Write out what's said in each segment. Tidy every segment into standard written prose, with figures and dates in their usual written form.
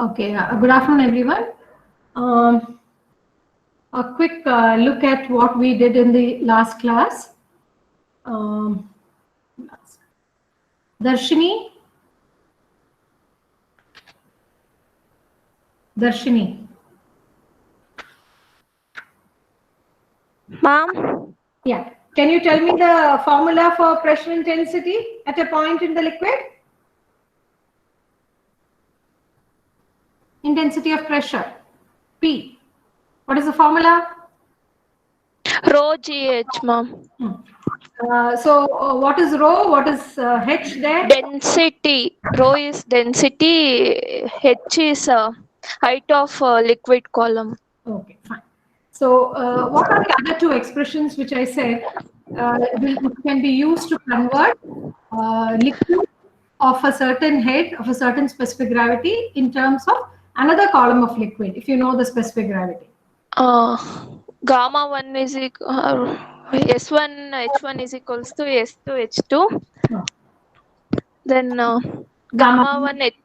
Okay, good afternoon, everyone. Um, a quick look at what we did in the last class. Um, Darshini, Darshini, Ma'am, yeah. Can you tell me the formula for pressure intensity at a point in the liquid? Intensity of pressure, P. What is the formula? rho GH, ma'am. What is rho? What is H there? Density. Rho is density. H is height of liquid column. Okay, fine. So, what are the other two expressions which I said which can be used to convert liquid of a certain head of a certain specific gravity in terms of another column of liquid, if you know the specific gravity? Uh, Gamma 1 is S1 H1 is equals to S2 H2. No. Then Gamma. gamma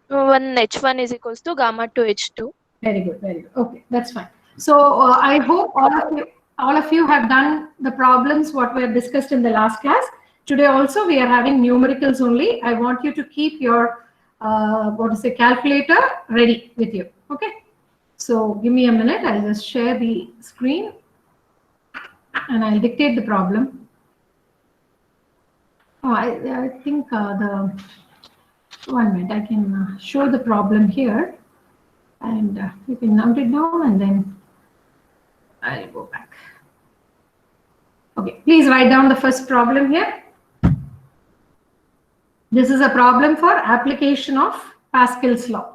1 H1 is equals to gamma 2 H2. Very good, very good. Okay, that's fine. So I hope all of you have done the problems what were discussed in the last class. Today also we are having numericals only. I want you to keep your what is the calculator ready with you. Okay. So give me a minute. I'll just share the screen and I'll dictate the problem. Oh, I think the one minute I can show the problem here, and you can note it down and then I'll go back. Okay, please write down the first problem here. This is a problem for application of Pascal's law.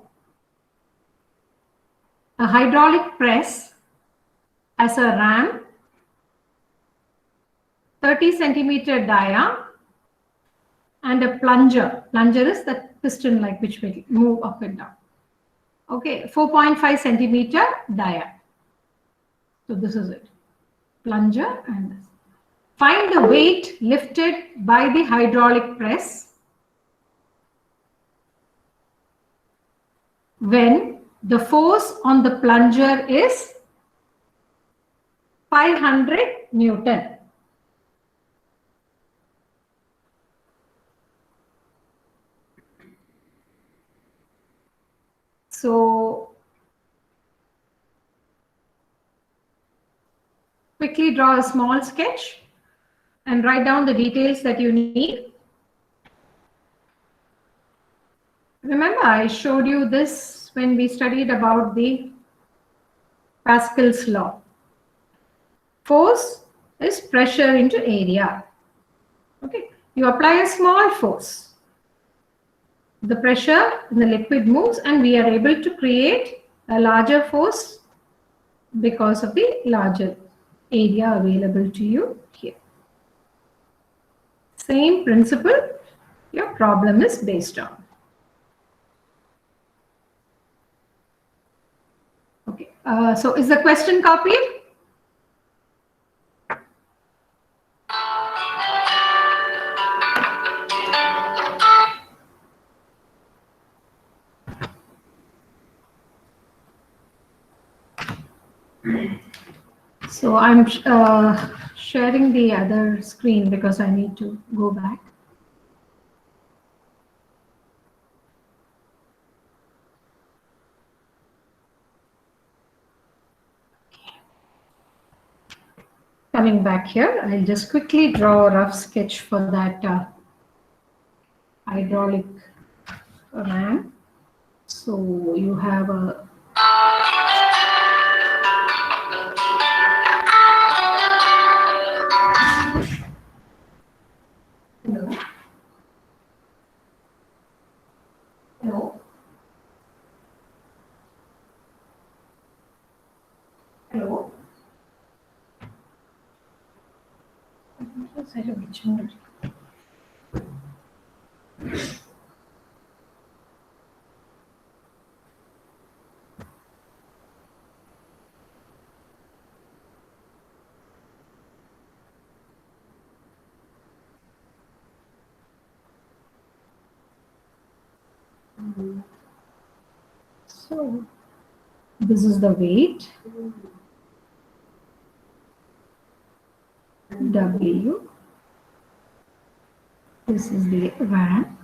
A hydraulic press has a ram, 30 centimeter dia, and a plunger. Plunger is the piston like which will move up and down. Okay, 4.5 centimeter dia. So this is it. Plunger and this. Find the weight lifted by the hydraulic press when the force on the plunger is 500 Newton. So quickly draw a small sketch and write down the details that you need. Remember, I showed you this when we studied about the Pascal's law. Force is pressure into area. Okay, you apply a small force. The pressure in the liquid moves and we are able to create a larger force because of the larger area available to you here. Same principle your problem is based on. Okay, so is the question copied? So I'm sharing the other screen because I need to go back. Coming back here, I'll just quickly draw a rough sketch for that hydraulic ram. So you have a hello. Hello. Hello. So this is the weight. W. This is the RAM.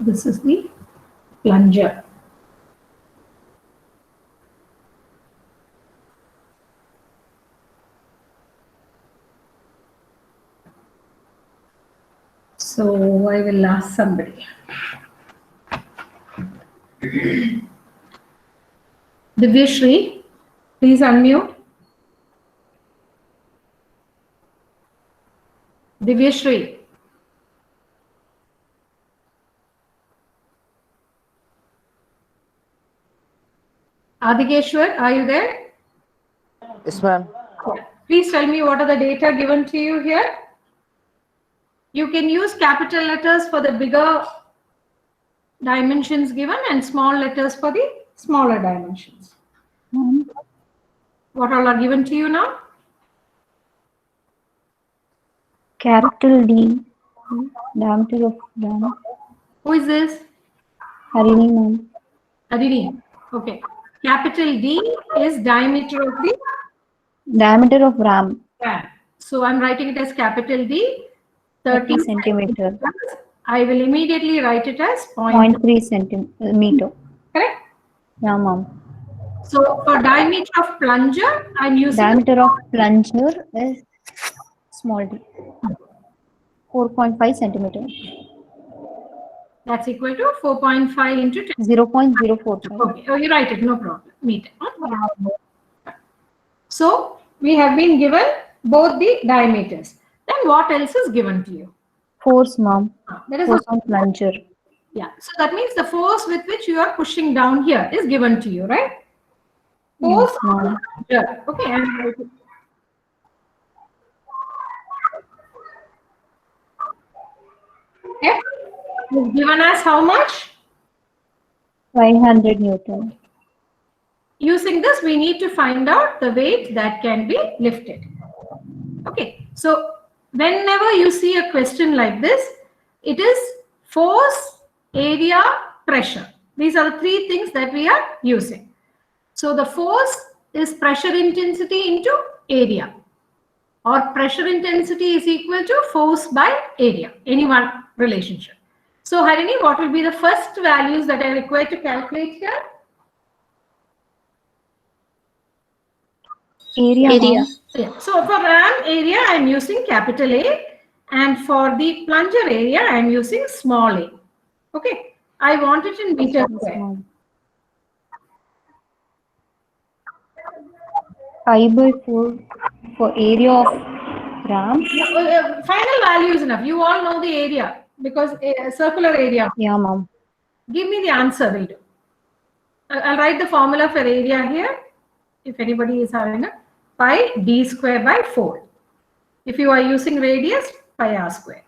This is the plunger. So I will ask somebody. Divyashri, please unmute. Divyashri. Adhikeshwar, are you there? Yes, ma'am. Please tell me what are the data given to you here. You can use capital letters for the bigger dimensions given and small letters for the smaller dimensions. What all are given to you now? Capital D, diameter of RAM. Who is this? Harini ma'am. Harini. Okay. Capital D is diameter of the Diameter of RAM, RAM. So I'm writing it as capital D, 30 centimeter. I will immediately write it as 0.3 centimeter. Correct? Yeah, ma'am. So for diameter of plunger, I'm using Diameter of plunger is small d. 4.5 centimeter. that's equal to 4.5 into 10. 0.045. Okay, oh, you write it, no problem. Meter. So we have been given both the diameters. Then what else is given to you? Force, ma'am. That is Force on plunger. yeah. So that means the force with which you are pushing down here is given to you, right? Force Yes, on the ma'am. plunger. Okay. And F is given as how much? 500 Newton. Using this, we need to find out the weight that can be lifted. Okay, so whenever you see a question like this, it is force, area, pressure. These are the three things that we are using. So the force is pressure intensity into area, or pressure intensity is equal to force by area, any one relationship. So Harini, what will be the first values that are required to calculate here? Area. Area. Yeah. So for RAM area, I'm using capital A, and for the plunger area, I'm using small a. Okay. I want it in meter square. Ma'am. 5/4 for area of RAM. Final value is enough. You all know the area because a circular area. Yeah, ma'am. Give me the answer, will do. I'll write the formula for area here. If anybody is having a pi d square by 4. If you are using radius, pi r square.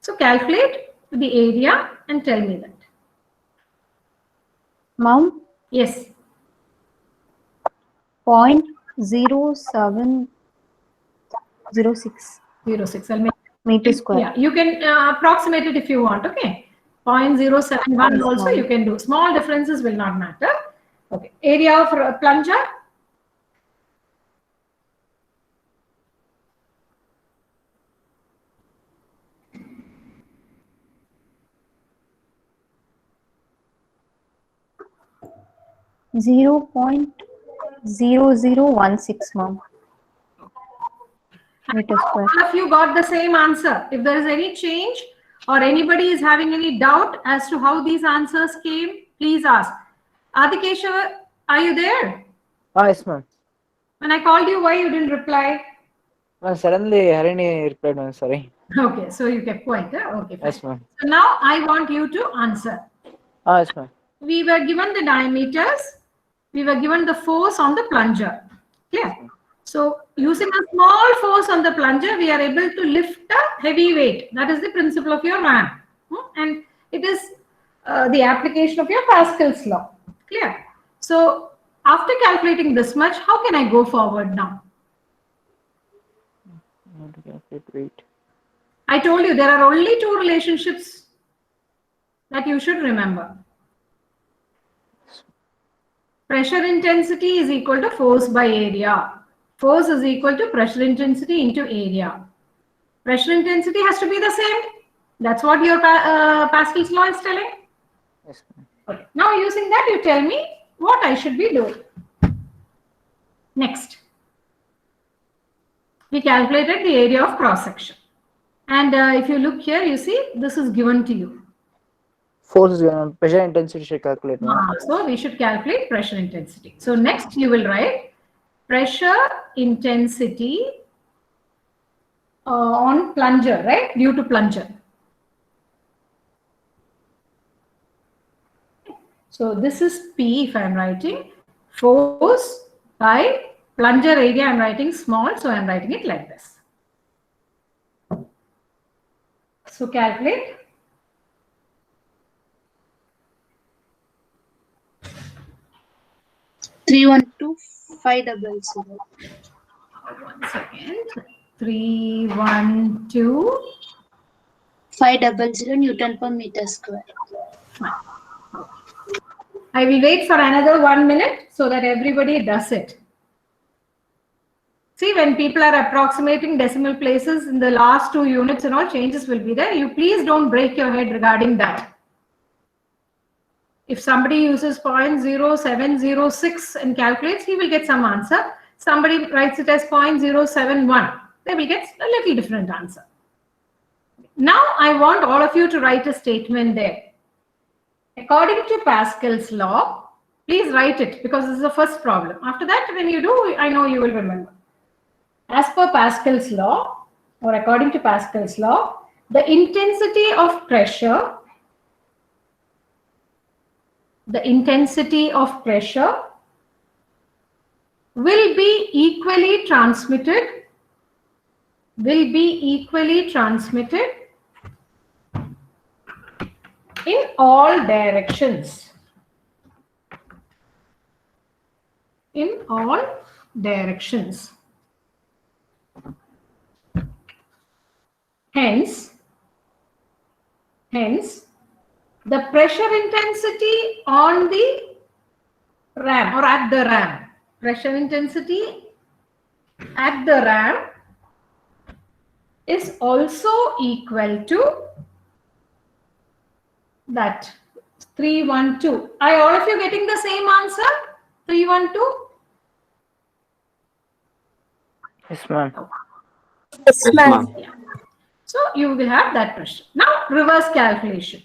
So calculate the area and tell me that. Ma'am, Yes. 0.0706 0.06. I'll make meter square. yeah, you can approximate it if you want. Okay. 0.071 also you can do. Small differences will not matter. Okay. Area of plunger. Zero 0.0016, ma'am. Meter square. All of you got the same answer. If there is any change or anybody is having any doubt as to how these answers came, please ask. Adhikeshwar, are you there? Yes, ma'am. When I called you, why you didn't reply? Suddenly, Harini replied, ma'am. Sorry. Okay, so you kept quiet. Huh? Okay, fine. Yes, ma'am. So now I want you to answer. Yes, ma'am. We were given the diameters. We were given the force on the plunger. Clear? So using a small force on the plunger, we are able to lift a heavy weight. That is the principle of your RAM. And it is the application of your Pascal's law. Clear? So after calculating this much, how can I go forward now? How to calculate weight? I told you there are only two relationships that you should remember. Pressure intensity is equal to force by area. Force is equal to pressure intensity into area. Pressure intensity has to be the same. That's what your Pascal's law is telling. Yes, ma'am. Okay. Now using that, you tell me what I should be doing. Next, we calculated the area of cross section. And if you look here, you see this is given to you. Force is given. Pressure intensity should calculate, ma'am. So we should calculate pressure intensity. So next you will write pressure intensity on plunger, right? Due to plunger. So this is P if I am writing. Force by plunger area I am writing small, so I am writing it like this. So calculate. Three one two 500. 1 second. 312. 500 Newton per meter square. I will wait for another 1 minute so that everybody does it. See, when people are approximating decimal places in the last 2 units and all, changes will be there. You please don't break your head regarding that. If somebody uses 0.0706 and calculates, he will get some answer. Somebody writes it as 0.071. They will get a little different answer. Now I want all of you to write a statement there. According to Pascal's law, please write it because this is the first problem. After that, when you do, I know you will remember. As per Pascal's law, or according to Pascal's law, the intensity of pressure will be equally transmitted in all directions. In all directions. Hence, the pressure intensity on the ram or at the ram, pressure intensity at the ram is also equal to that 312. Are all of you getting the same answer? 312? Yes, ma'am. Yes, ma'am. So you will have that pressure. Now reverse calculation.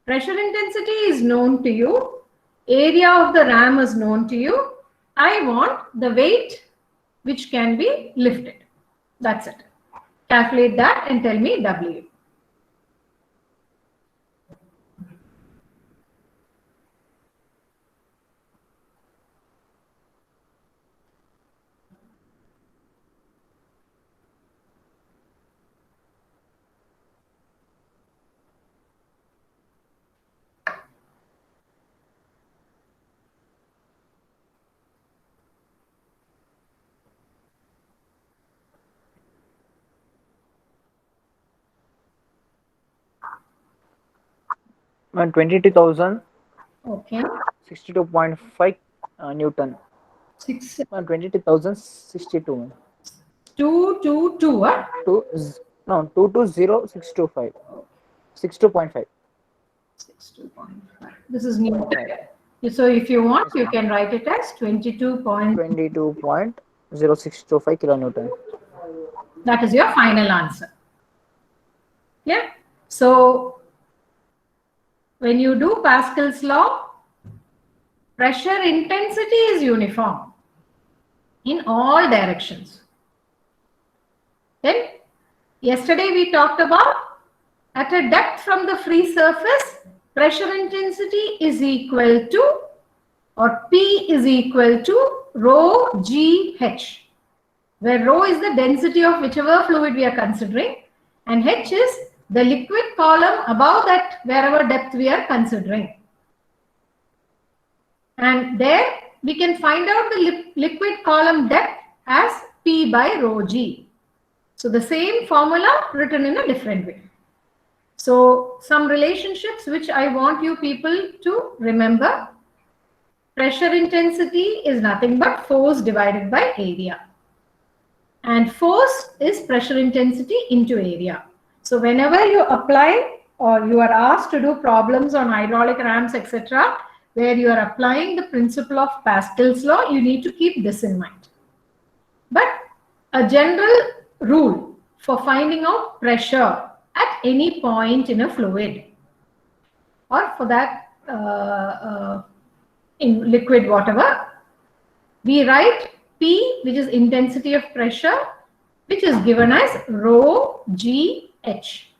Pressure intensity is known to you. Area of the ram is known to you. I want the weight which can be lifted. That's it. Calculate that and tell me W. Ma'am, 22,000. Okay. 62.5 Newton. 6, Ma'am, 22,062. Ma'am. 222. Huh? 220625. 62.5. 62.5. This is new. So if you want, you can write it as 22.. 22.0625 kilonewton. That is your final answer. Yeah. So when you do Pascal's law, pressure intensity is uniform in all directions. Then yesterday we talked about at a depth from the free surface, pressure intensity is equal to, or P is equal to rho GH, where rho is the density of whichever fluid we are considering and H is the liquid column above that wherever depth we are considering. And there we can find out the liquid column depth as P by rho G. So the same formula written in a different way. So some relationships which I want you people to remember. Pressure intensity is nothing but force divided by area. And force is pressure intensity into area. So whenever you apply or you are asked to do problems on hydraulic ramps, etc., where you are applying the principle of Pascal's law, you need to keep this in mind. But a general rule for finding out pressure at any point in a fluid, or for that in liquid, whatever, we write P, which is intensity of pressure, which is given as rho g h.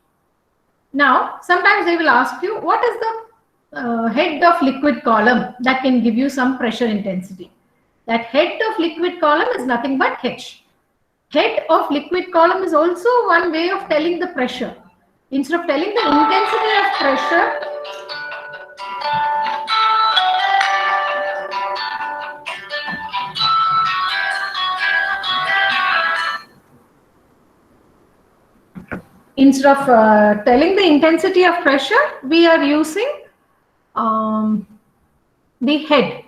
Now, sometimes they will ask you, what is the head of liquid column that can give you some pressure intensity? That head of liquid column is nothing but h. Head of liquid column is also one way of telling the pressure. Instead of telling the intensity of pressure, telling the intensity of pressure, we are using the head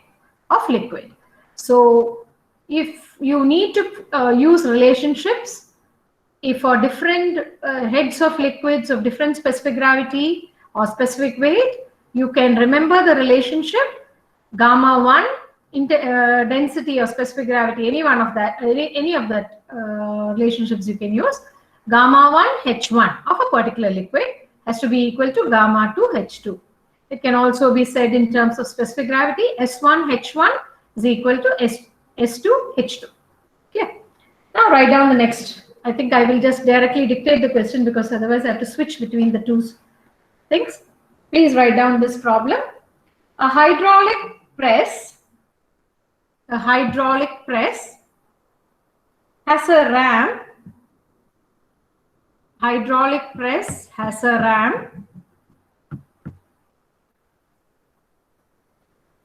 of liquid. So if you need to use relationships, if for different heads of liquids of different specific gravity or specific weight, you can remember the relationship gamma 1 density or specific gravity, any one of that, any of that relationships you can use. Gamma 1 H1 of a particular liquid has to be equal to gamma 2 H2. It can also be said in terms of specific gravity, S1 H1 is equal to S2 H2. Okay. Now write down the next. I think I will just directly dictate the question because otherwise I have to switch between the two things. Please write down this problem. A hydraulic press has a ram. Hydraulic press has a ram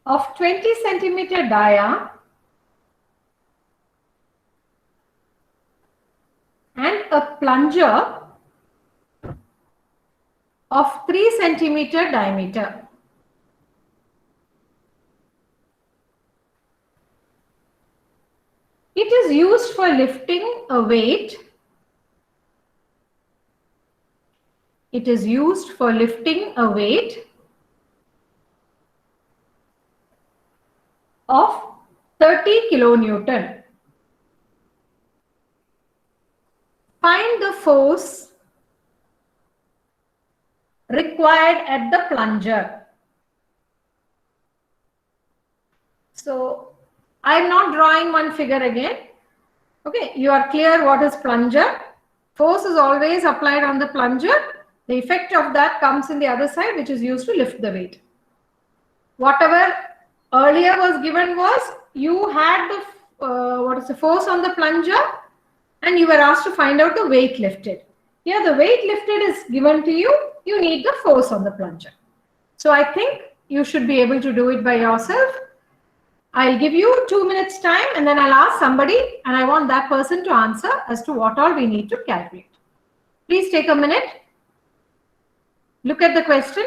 of 20 centimeter dia and a plunger of 3 centimeter diameter. It is used for lifting a weight. It is used for lifting a weight of 30 kilonewton. Find the force required at the plunger. So I am not drawing one figure again. Okay, you are clear what is plunger. Force is always applied on the plunger. The effect of that comes in the other side, which is used to lift the weight. Whatever earlier was given was you had the force on the plunger and you were asked to find out the weight lifted. Here the weight lifted is given to you. You need the force on the plunger. So I think you should be able to do it by yourself. I'll give you 2 minutes time and then I'll ask somebody and I want that person to answer as to what all we need to calculate. Please take a minute. Look at the question.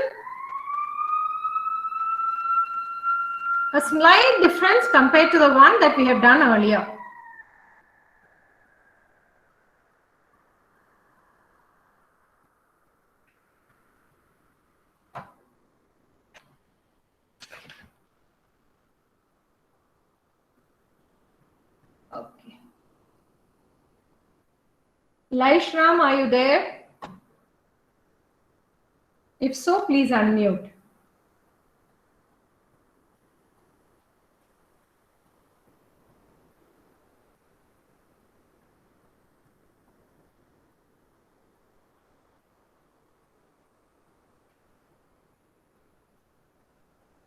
A slight difference compared to the one that we have done earlier. Okay. Laishram, are you there? If so, please unmute.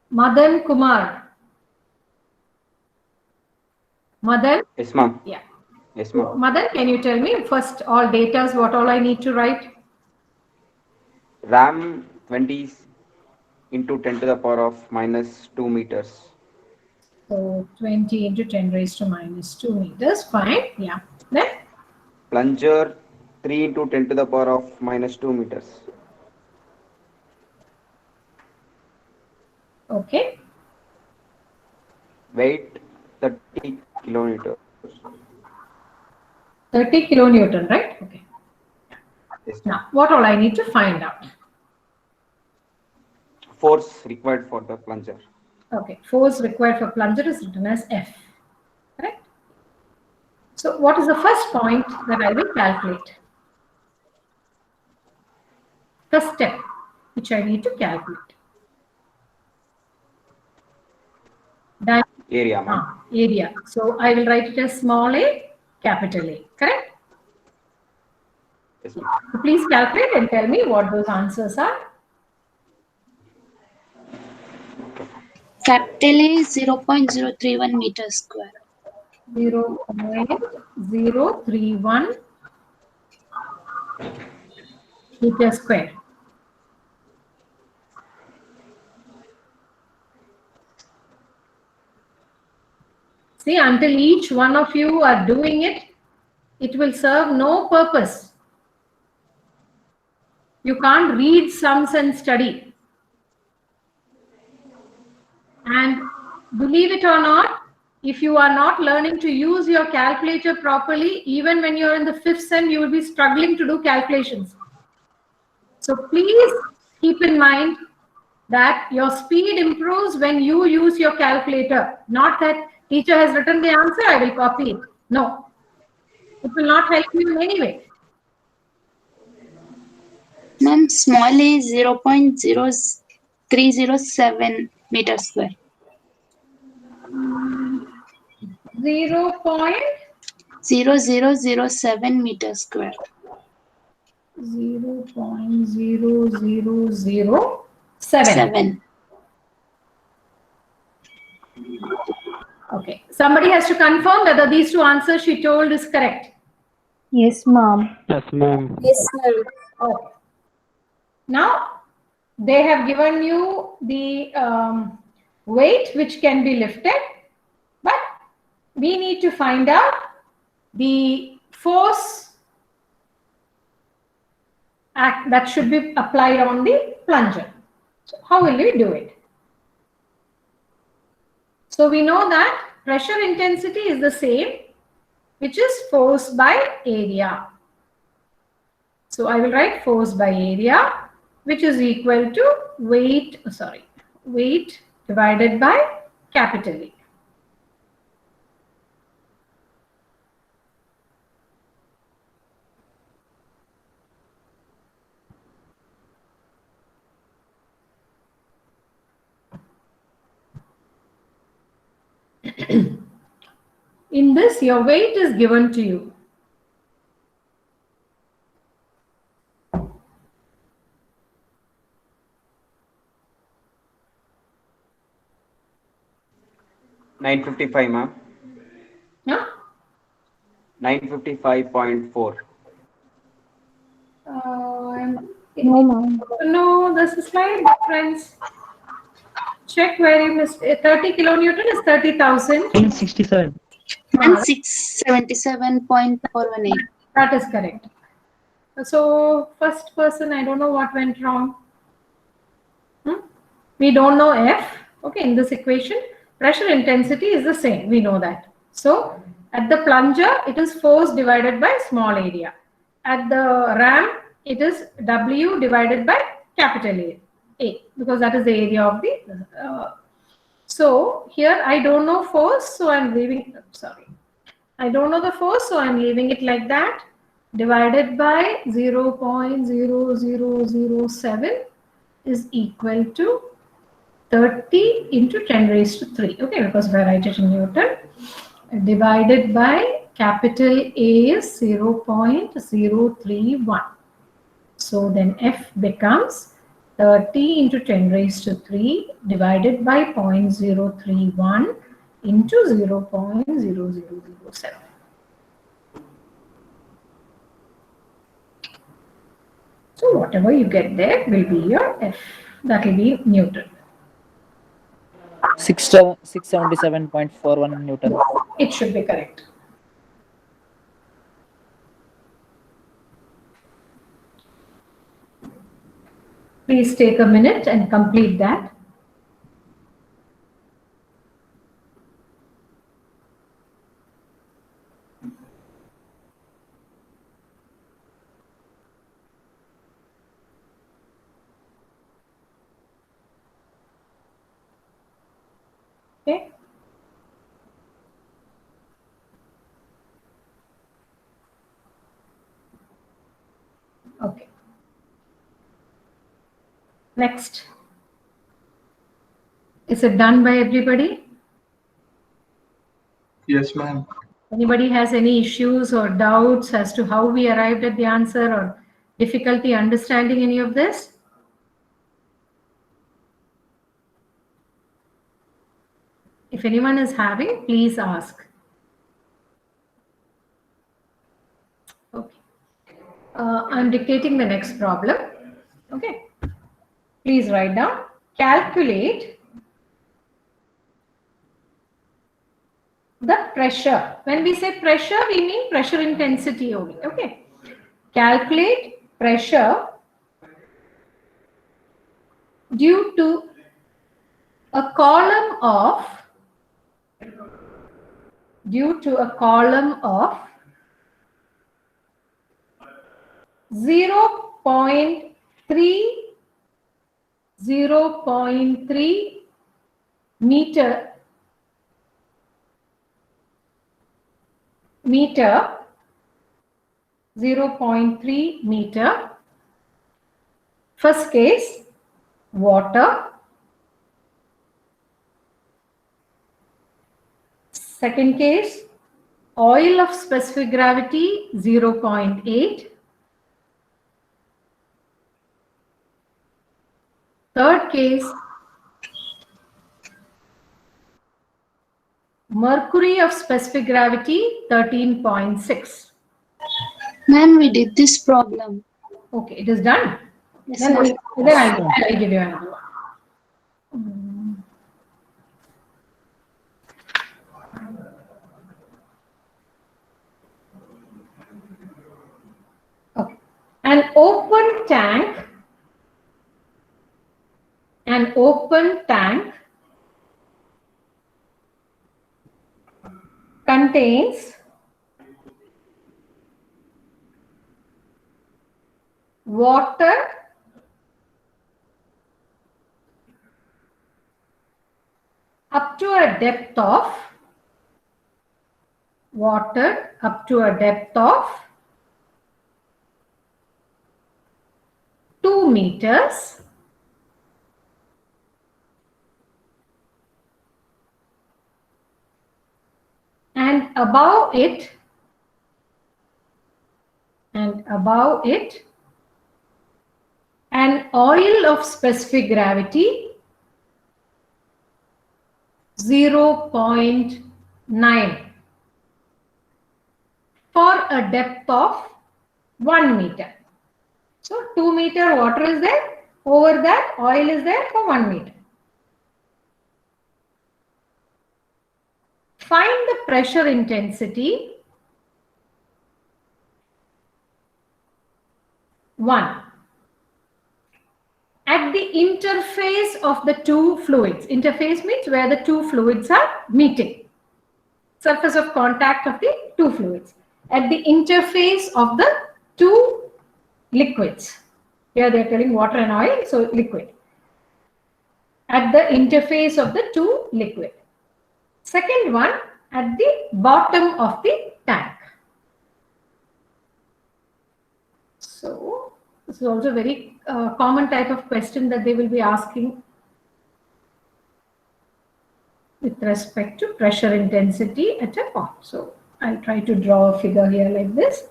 Madan Kumar. Madan? Yes, ma'am. Yeah. Yes, ma'am. Madan, can you tell me first all data, what all I need to write? RAM 20 into 10 to the power of minus 2 meters. So 20 into 10 raised to minus 2 meters. Fine. Yeah. Then? Plunger 3 into 10 to the power of minus 2 meters. Okay. Weight 30 kilonewtons. 30 kilonewton, right? Okay. Yes. Now, what all I need to find out? Force required for the plunger. Okay. Force required for plunger is written as F. Correct? So, what is the first point that I will calculate? First step, which I need to calculate. Area, ma'am. Area. So, I will write it as small a, capital A. Correct? Yes, ma'am. So please calculate and tell me what those answers are. Capital A 0.031 meter square. 0.031 meter square. See, until each one of you are doing it, it will serve no purpose. You can't read sums and study. And believe it or not, if you are not learning to use your calculator properly, even when you're in the 5th sem, you will be struggling to do calculations. So please keep in mind that your speed improves when you use your calculator. Not that teacher has written the answer, I will copy it. No, it will not help you in any way. Ma'am, small a 0.0307 meter square. 0.0007 meter square. 0.0007. Okay. Somebody has to confirm whether these two answers she told is correct. Yes, ma'am. Yes, ma'am. Yes, ma'am. Okay. Now, they have given you the weight which can be lifted, but we need to find out the force that should be applied on the plunger. So how will we do it? So we know that pressure intensity is the same, which is force by area. So I will write force by area, which is equal to weight divided by capital A. In this, your weight is given to you. $955, ma'am. Yeah? 955.4. No, ma'am. No, this is slight difference. Check where you missed. 30 kilonewton is 30,000. 1067. And 677.418. That is correct. So first person, I don't know what went wrong. We don't know F. Okay, in this equation, pressure intensity is the same. We know that. So at the plunger, it is force divided by small area. At the ram, it is W divided by capital A, because that is the area of the. So here I don't know force, so I'm leaving. Sorry, I don't know the force, so I'm leaving it like that. Divided by 0.0007 is equal to 30 into 10 raised to 3. Okay, because if I write it in Newton, divided by capital A is 0.031. So then F becomes 30 into 10 raised to 3 divided by 0.031 into 0.0007. So whatever you get there will be your F. That will be Newton. 677.41 Newton. It should be correct. Please take a minute and complete that. Okay. Okay. Next. Is it done by everybody? Yes, ma'am. Anybody has any issues or doubts as to how we arrived at the answer or difficulty understanding any of this? If anyone is having, please ask. Okay. I'm dictating the next problem. Okay. Please write down. Calculate the pressure. When we say pressure, we mean pressure intensity only. Okay. Calculate pressure due to a column of 0.3 meter 0.3 meter. First case, water. Second case, oil of specific gravity 0.8. Third case, mercury of specific gravity 13.6. Ma'am, we did this problem. Okay, it is done. Yes, Then ma'am. I'll give you another one. Okay. An open tank contains water up to a depth of 2 meters and above it an oil of specific gravity 0.9 for a depth of 1 meter. So 2 meter water is there, over that oil is there for 1 meter. Find the pressure intensity 1 at the interface of the two fluids. Interface means where the two fluids are meeting. Surface of contact of the two fluids. At the interface of the two liquids. Here they are telling water and oil, so liquid. At the interface of the two liquid. Second one, at the bottom of the tank. So this is also a very common type of question that they will be asking with respect to pressure intensity at a point. So I'll try to draw a figure here like this.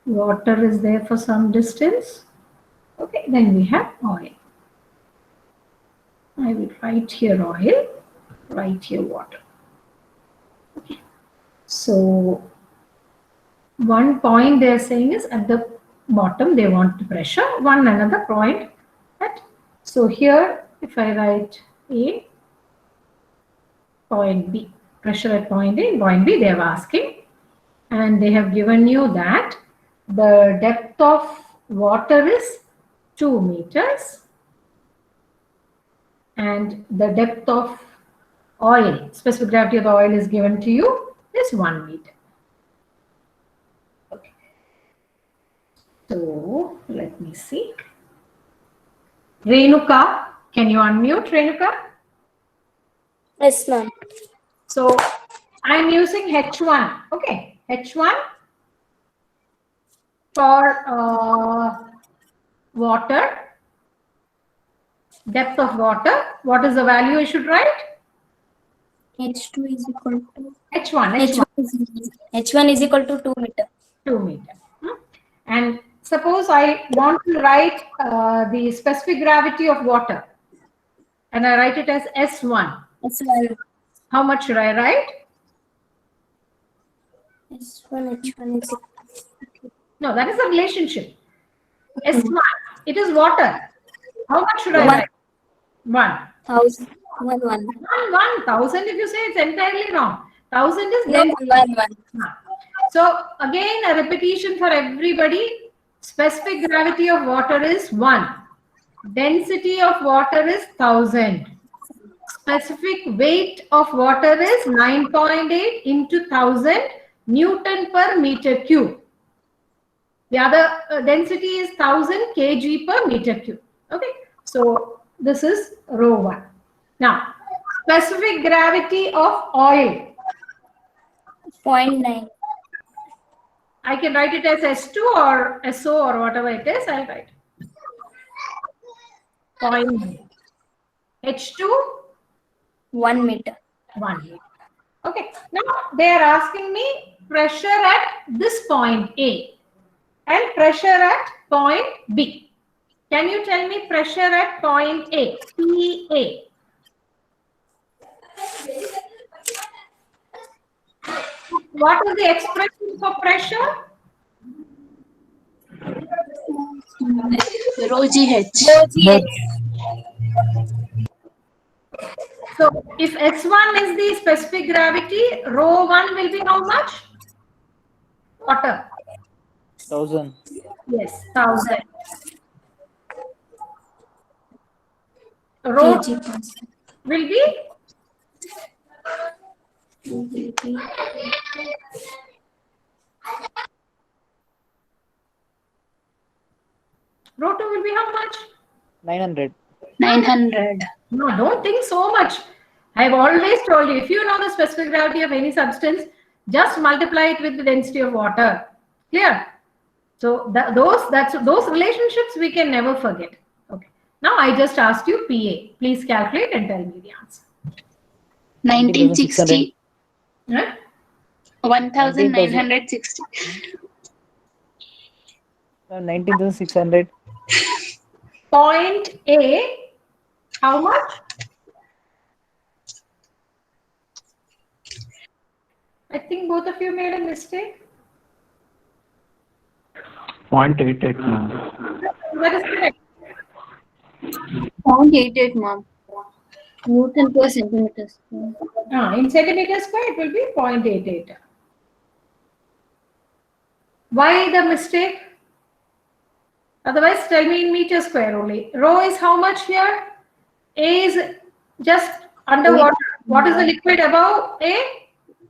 Water is there for some distance. Okay, then we have oil. I will write here oil, write here water. Okay. So one point they are saying is at the bottom they want the pressure, one another point at, so here if I write A, point B, pressure at point A, point B they are asking, and they have given you that the depth of water is 2 meters. And the depth of oil, specific gravity of the oil is given to you is 1 meter. Okay. So let me see. Renuka, can you unmute Renuka? Yes, ma'am. So I'm using H1. Okay, H1 for water, depth of water. What is the value I should write? H2 is equal to H1 is equal to 2 meter. 2 meter. And suppose I want to write the specific gravity of water, and I write it as S1. S1. How much should I write? S1 H1 is equal. No, that is a relationship. S1, it is water. How much should I One. write? 1. 1,000. 1. 1,000. If you say, it's entirely wrong. 1,000 is No, density. 1. So again, a repetition for everybody. Specific gravity of water is 1. Density of water is 1,000. Specific weight of water is 9.8 into 1,000 Newton per meter cube. The other density is 1,000 kg per meter cube. Okay, so this is rho 1. Now, specific gravity of oil. 0.9. I can write it as S2 or SO or whatever it is. I'll write 0.9. H2 1 meter. 1 meter. Okay, now they are asking me pressure at this point A and pressure at point B. Can you tell me pressure at point A, PA? What is the expression for pressure? Rho GH. So if S1 is the specific gravity, rho 1 will be how much? Water. 1,000. Yes, 1,000. Rho kg. will be rho 2 will be how much? 900. 900. No, don't think so much. I've always told you, if you know the specific gravity of any substance, just multiply it with the density of water. Clear? So those relationships we can never forget. Okay. Now I just asked you PA. Please calculate and tell me the answer. 1960. Huh? 1960. 19,600. Point A, how much? I think both of you made a mistake. 0.88, ma'am. That is correct. 0.88, ma'am. Newton per centimeter square. In centimeter square, it will be 0.88. Why the mistake? Otherwise, tell me in meter square only. Rho is how much here? A is just underwater. What is the liquid above A?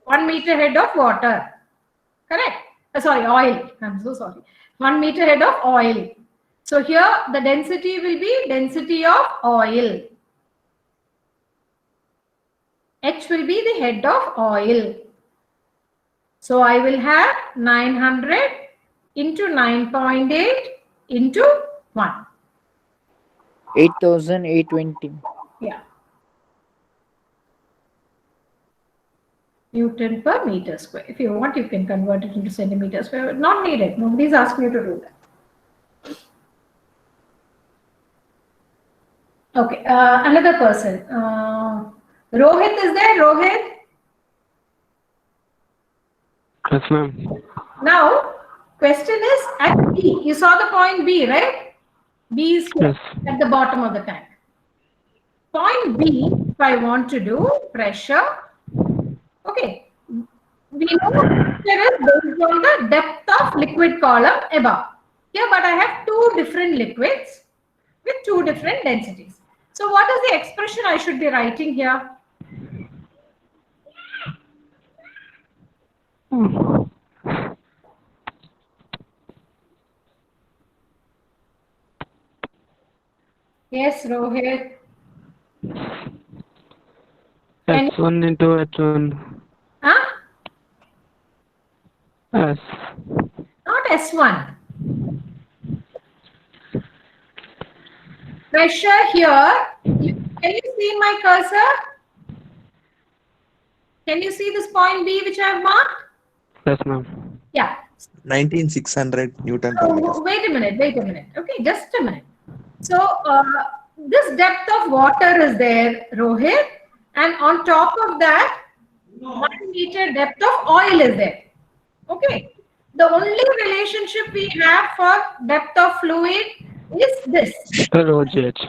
1 meter head of water. Correct? Sorry, oil. I'm so sorry. 1 meter head of oil. So here the density will be density of oil. H will be the head of oil. So I will have 900 into 9.8 into 1. 8,820. Yeah. Newton per meter square. If you want, you can convert it into centimeter square. Not needed. Nobody's asking you to do that. Okay. Another person. Rohit is there? Rohit? Yes, ma'am. Now, question is at B. You saw the point B, right? B is here, Yes. at the bottom of the tank. Point B, if I want to do pressure, okay. We know pressure is based on the depth of liquid column above. Here, but I have two different liquids. with two different densities. So what is the expression I should be writing here? Yes, Rohit. H1 into H1. Huh? S. Not S1. Pressure here. Can you see my cursor? Can you see this point B which I have marked? Yes, ma'am. Yeah. 19,600 Newton per meter. Wait a minute. Okay, just a minute. So this depth of water is there, Rohit, and on top of that, 1 meter depth of oil is there. Okay. The only relationship we have for depth of fluid is this. Rho GH.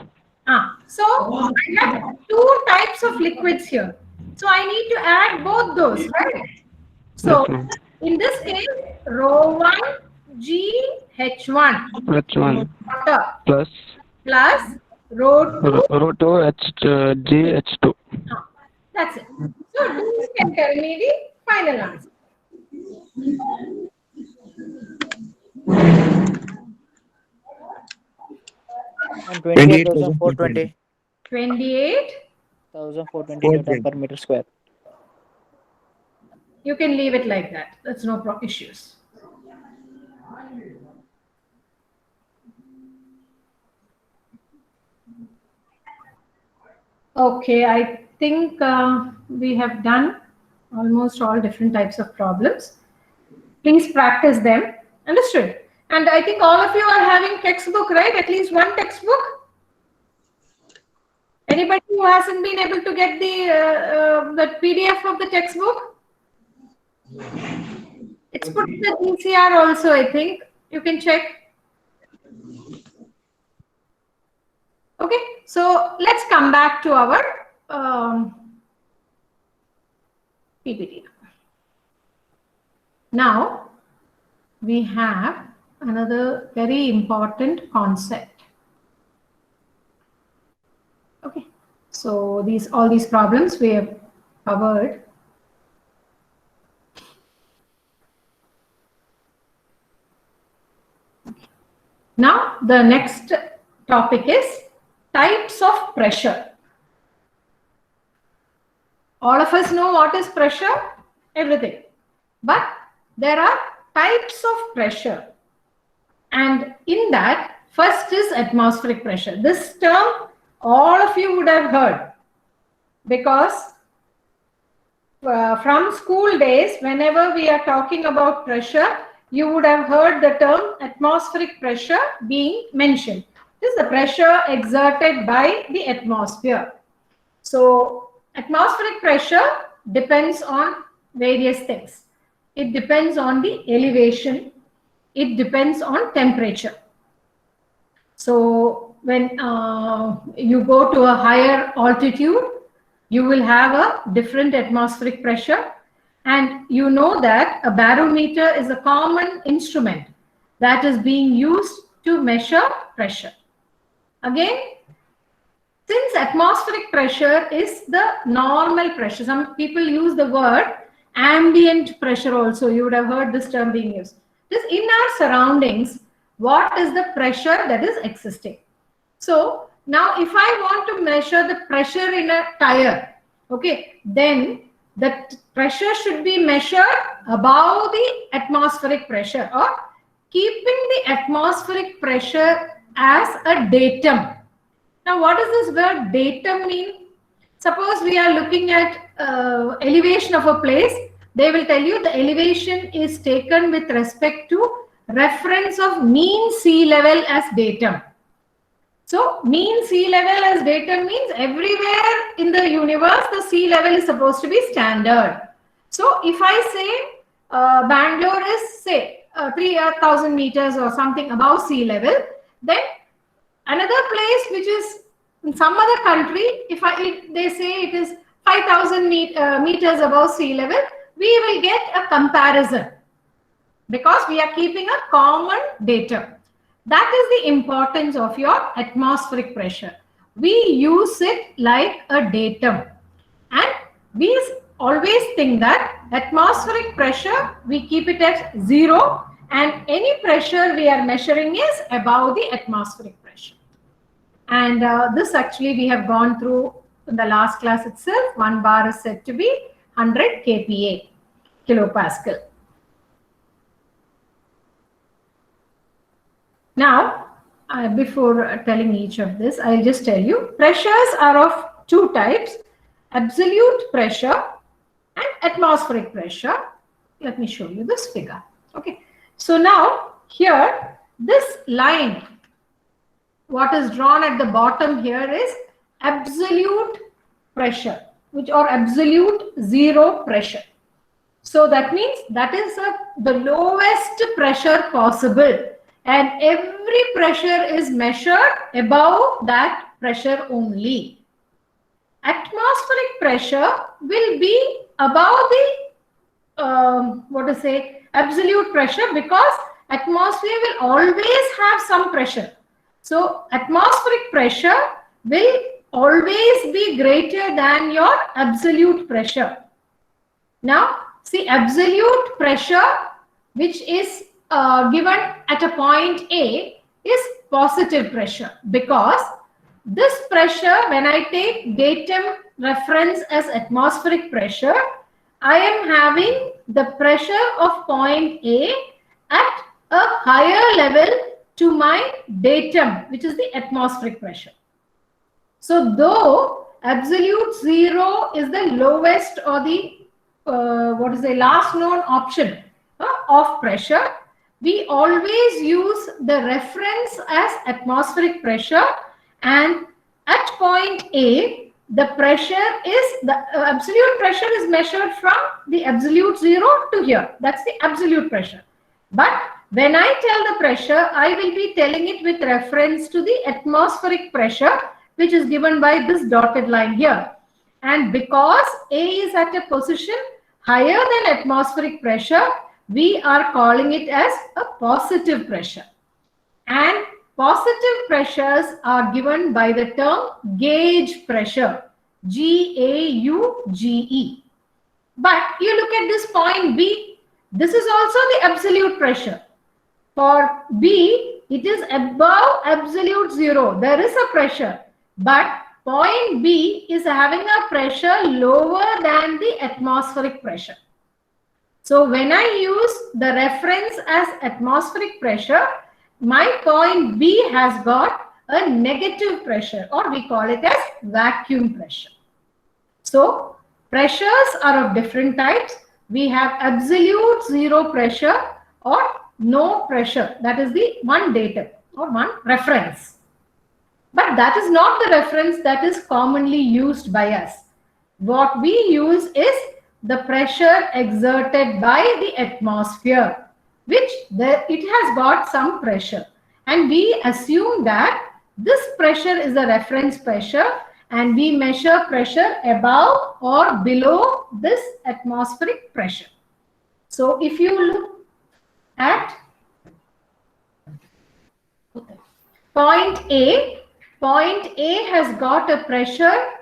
So I have two types of liquids here. So I need to add both those, right? So Yes, ma'am. in this case, rho1 G H1 H1 water plus plus rho2. Rho 2 H G H2. That's it. So you can tell me the final answer. And 28,420. 28. Newton per meter square. You can leave it like that. That's no issues. Okay, I think we have done almost all different types of problems. Please practice them. Understood? And I think all of you are having textbook, right? At least one textbook. Anybody who hasn't been able to get the PDF of the textbook? It's put in the GCR also, I think. You can check. Okay, so let's come back to our PPT. Now, we have another very important concept. Okay, so all these problems we have covered. Now, the next topic is types of pressure. All of us know what is pressure, everything. But there are types of pressure. And in that, first is atmospheric pressure. This term, all of you would have heard. Because from school days, whenever we are talking about pressure, you would have heard the term atmospheric pressure being mentioned. This is the pressure exerted by the atmosphere. So atmospheric pressure depends on various things. It depends on the elevation. It depends on temperature. So when you go to a higher altitude, you will have a different atmospheric pressure. And you know that a barometer is a common instrument that is being used to measure pressure. Again, since atmospheric pressure is the normal pressure, some people use the word ambient pressure also. You would have heard this term being used. This in our surroundings, what is the pressure that is existing? So now if I want to measure the pressure in a tire, okay, then the pressure should be measured above the atmospheric pressure, or keeping the atmospheric pressure as a datum. Now, what does this word datum mean? Suppose we are looking at elevation of a place. They will tell you the elevation is taken with respect to reference of mean sea level as datum. So, mean sea level as datum means everywhere in the universe, the sea level is supposed to be standard. So, if I say Bangalore is, say, 3,000 meters or something above sea level, then another place which is in some other country, if they say it is 5,000 meters above sea level, we will get a comparison because we are keeping a common datum. That is the importance of your atmospheric pressure. We use it like a datum, and we always think that atmospheric pressure, we keep it at 0, and any pressure we are measuring is above the atmospheric pressure. And this actually we have gone through in the last class itself. 1 bar is said to be 100 kPa, kilopascal. Now, before telling each of this, I'll just tell you, pressures are of two types: absolute pressure and atmospheric pressure. Let me show you this figure. Okay. So now here, this line, what is drawn at the bottom here is absolute pressure, or absolute zero pressure. So that means that is the lowest pressure possible, and every pressure is measured above that pressure only. Atmospheric pressure will be above the absolute pressure, because atmosphere will always have some pressure. So atmospheric pressure will always be greater than your absolute pressure. Now see, absolute pressure, which is given at a point A, is positive pressure, because this pressure, when I take datum reference as atmospheric pressure, I am having the pressure of point A at a higher level to my datum, which is the atmospheric pressure. So though absolute zero is the lowest, or the last known option of pressure, we always use the reference as atmospheric pressure, and at point A, the pressure is, the absolute pressure is measured from the absolute zero to here. That's the absolute pressure. But when I tell the pressure, I will be telling it with reference to the atmospheric pressure, which is given by this dotted line here. And because A is at a position higher than atmospheric pressure, we are calling it as a positive pressure. And positive pressures are given by the term gauge pressure, G-A-U-G-E. But you look at this point B, this is also the absolute pressure. For B, it is above absolute zero. There is a pressure, but point B is having a pressure lower than the atmospheric pressure. So when I use the reference as atmospheric pressure, my point B has got a negative pressure, or we call it as vacuum pressure. So pressures are of different types. We have absolute zero pressure or no pressure. That is the one datum or one reference. But that is not the reference that is commonly used by us. What we use is the pressure exerted by the atmosphere, which it has got some pressure. And we assume that this pressure is the reference pressure, and we measure pressure above or below this atmospheric pressure. So if you look at point A has got a pressure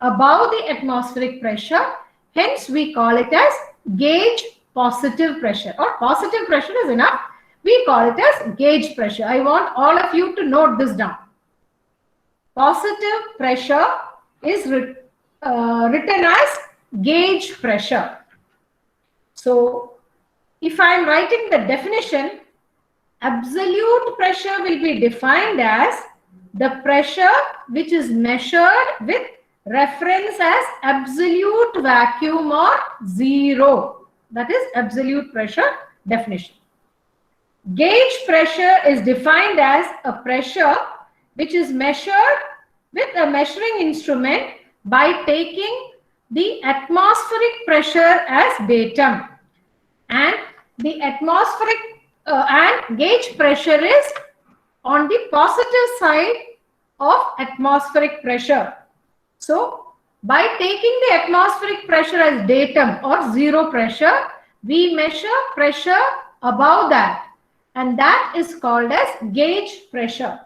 above the atmospheric pressure. Hence, we call it as gauge positive pressure, or positive pressure is enough. We call it as gauge pressure. I want all of you to note this down. Positive pressure is written as gauge pressure. So, if I am writing the definition, absolute pressure will be defined as the pressure which is measured with reference as absolute vacuum or zero. That is absolute pressure definition. Gauge pressure is defined as a pressure which is measured with a measuring instrument by taking the atmospheric pressure as datum. And the atmospheric and gauge pressure is on the positive side of atmospheric pressure. So, by taking the atmospheric pressure as datum or zero pressure, we measure pressure above that. and that is called as gauge pressure.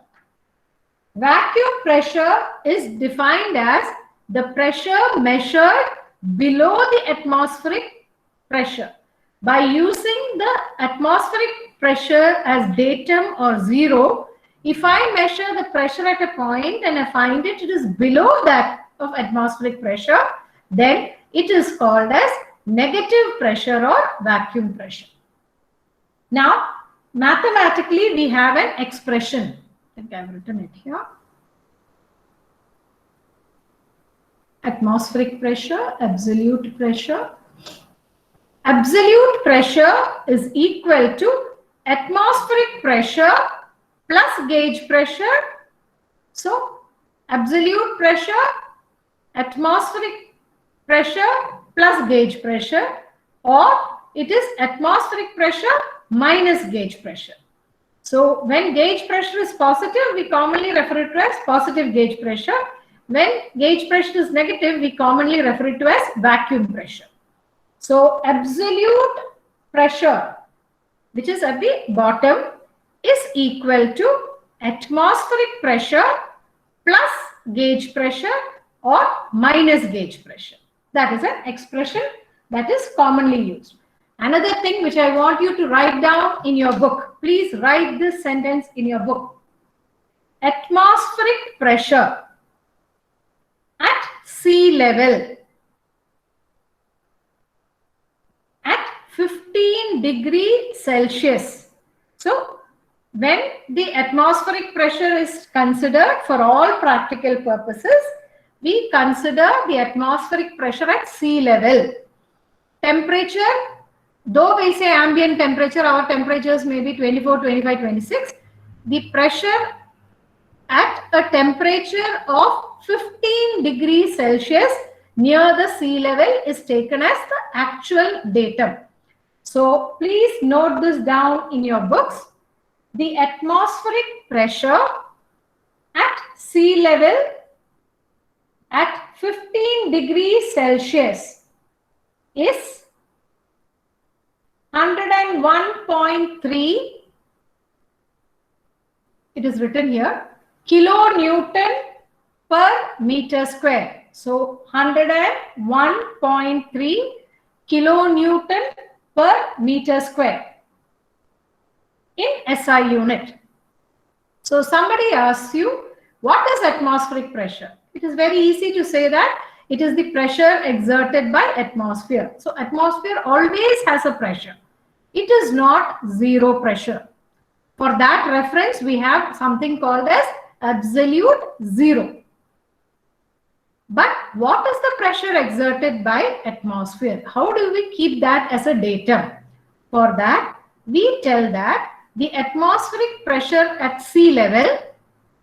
Vacuum pressure is defined as the pressure measured below the atmospheric pressure. By using the atmospheric pressure as datum or 0, if I measure the pressure at a point and I find it is below that of atmospheric pressure, then it is called as negative pressure or vacuum pressure. Now, mathematically, we have an expression. I think I've written it here. Atmospheric pressure, absolute pressure. Absolute pressure is equal to atmospheric pressure plus gauge pressure. So, absolute pressure, atmospheric pressure plus gauge pressure, or it is atmospheric pressure minus gauge pressure. So, when gauge pressure is positive, we commonly refer it to as positive gauge pressure. When gauge pressure is negative, we commonly refer it to as vacuum pressure. So, absolute pressure, which is at the bottom, is equal to atmospheric pressure plus gauge pressure or minus gauge pressure. That is an expression that is commonly used. Another thing which I want you to write down in your book, please write this sentence in your book. Atmospheric pressure at sea level at 15 degrees Celsius. So, when the atmospheric pressure is considered for all practical purposes, we consider the atmospheric pressure at sea level. Temperature, though we say ambient temperature, our temperatures may be 24, 25, 26. The pressure at a temperature of 15 degrees Celsius near the sea level is taken as the actual datum. So please note this down in your books. The atmospheric pressure at sea level at 15 degrees Celsius is 101.3, it is written here, kilonewton per meter square. So 101.3 kilonewton per meter square in SI unit. So somebody asks you, what is atmospheric pressure? It is very easy to say that it is the pressure exerted by atmosphere. So atmosphere always has a pressure. It is not zero pressure. For that reference, we have something called as absolute zero. But what is the pressure exerted by atmosphere? How do we keep that as a datum? For that, we tell that the atmospheric pressure at sea level,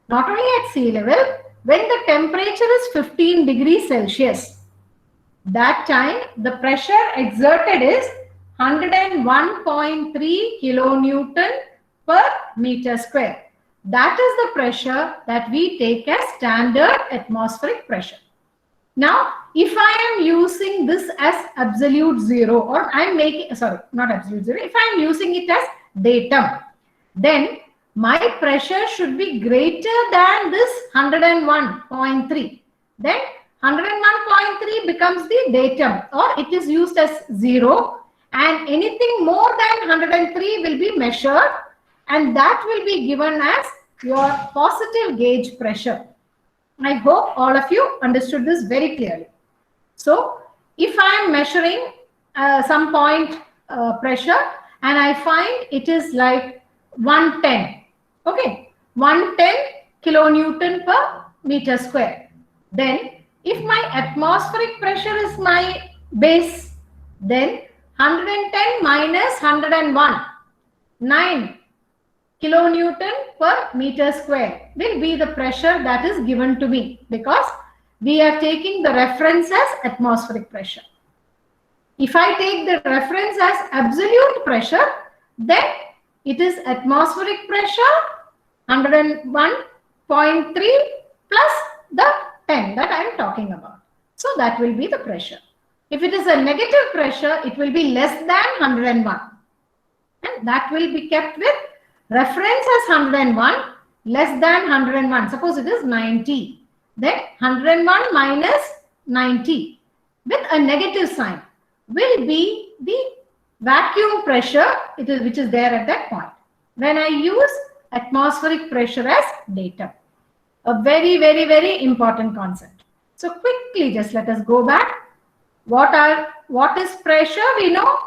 not only at sea level, when the temperature is 15 degrees Celsius, that time the pressure exerted is 101.3 kilonewton per meter square. That is the pressure that we take as standard atmospheric pressure. Now, if I am using this as absolute zero, or I am making, sorry, not absolute zero, if I am using it as datum, then my pressure should be greater than this 101.3. Then 101.3 becomes the datum, or it is used as 0, and anything more than 103 will be measured, and that will be given as your positive gauge pressure. I hope all of you understood this very clearly. So, if I am measuring some point pressure and I find it is like 110, okay, 110 kilonewton per meter square. Then, if my atmospheric pressure is my base, then 110 minus 101, 9 kilonewton per meter square will be the pressure that is given to me, because we are taking the reference as atmospheric pressure. If I take the reference as absolute pressure, then it is atmospheric pressure 101.3 plus the 10 that I am talking about. So that will be the pressure. If it is a negative pressure, it will be less than 101. And that will be kept with Reference as 101, less than 101. Suppose it is 90. Then 101 minus 90 with a negative sign will be the vacuum pressure which is there at that point. When I use atmospheric pressure as datum. A very, very, very important concept. So quickly just let us go back. What is pressure? We know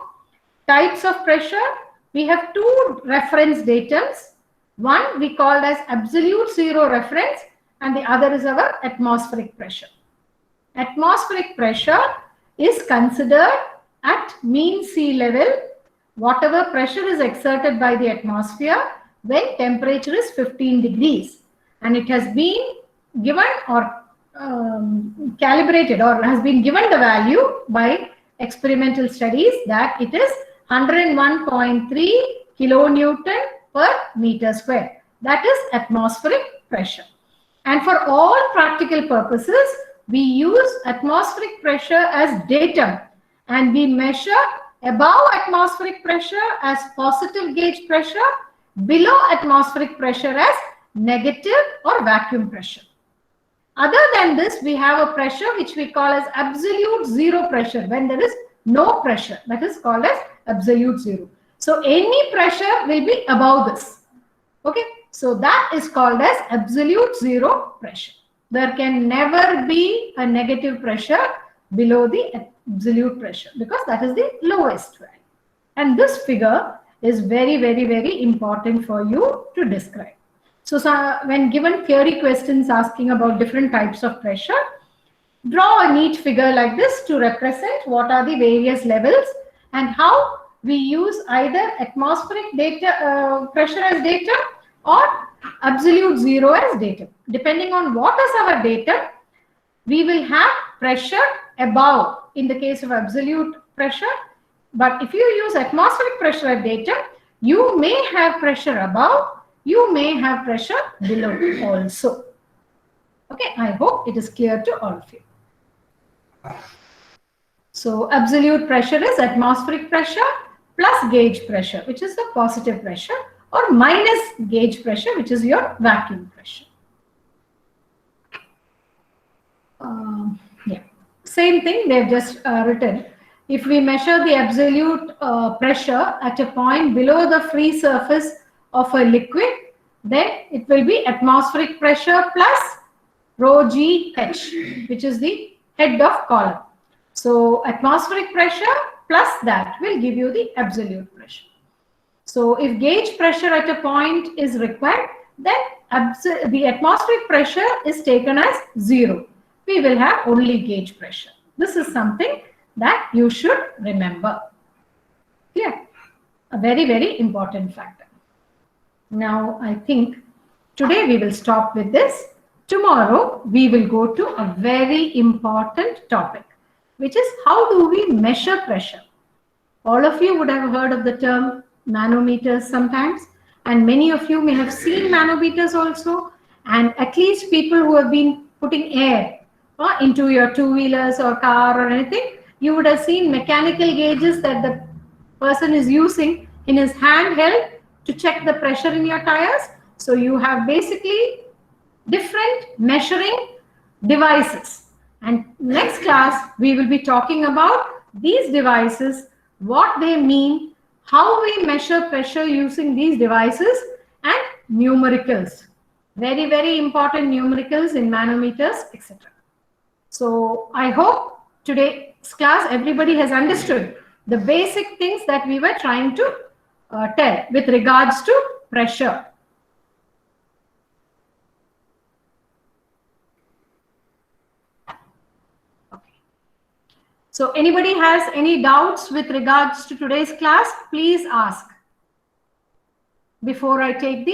types of pressure. We have two reference datums. One we called as absolute zero reference and the other is our atmospheric pressure. Atmospheric pressure is considered at mean sea level, whatever pressure is exerted by the atmosphere when temperature is 15 degrees. And it has been given or calibrated or has been given the value by experimental studies that it is 101.3 kilonewton per meter square. That is atmospheric pressure. And for all practical purposes, we use atmospheric pressure as datum and we measure above atmospheric pressure as positive gauge pressure, below atmospheric pressure as negative or vacuum pressure. Other than this, we have a pressure which we call as absolute zero pressure when there is no pressure. That is called as absolute zero. So any pressure will be above this. Okay, so that is called as absolute zero pressure. There can never be a negative pressure below the absolute pressure because that is the lowest value. And this figure is very, very, very important for you to describe. So when given theory questions asking about different types of pressure, draw a neat figure like this to represent what are the various levels and how we use either atmospheric pressure as datum or absolute zero as datum. Depending on what is our datum, we will have pressure above in the case of absolute pressure. But if you use atmospheric pressure as datum, you may have pressure above, you may have pressure below also. Okay, I hope it is clear to all of you. So absolute pressure is atmospheric pressure plus gauge pressure, which is the positive pressure, or minus gauge pressure, which is your vacuum pressure. Yeah, same thing they've just written. If we measure the absolute pressure at a point below the free surface of a liquid, then it will be atmospheric pressure plus rho g h, which is the head of column. So atmospheric pressure plus that will give you the absolute pressure. So if gauge pressure at a point is required, then the atmospheric pressure is taken as zero. We will have only gauge pressure. This is something that you should remember. Clear? A very, very important factor. Now, I think today we will stop with this. Tomorrow, we will go to a very important topic, which is how do we measure pressure? All of you would have heard of the term manometers sometimes, and many of you may have seen manometers also, and at least people who have been putting air into your two-wheelers or car or anything, you would have seen mechanical gauges that the person is using in his handheld to check the pressure in your tires. So you have basically different measuring devices. And next class, we will be talking about these devices, what they mean, how we measure pressure using these devices, and numericals. Very, very important numericals in manometers, etc. So I hope today's class everybody has understood the basic things that we were trying to tell with regards to pressure. Okay. So anybody has any doubts with regards to today's class, please ask before I take the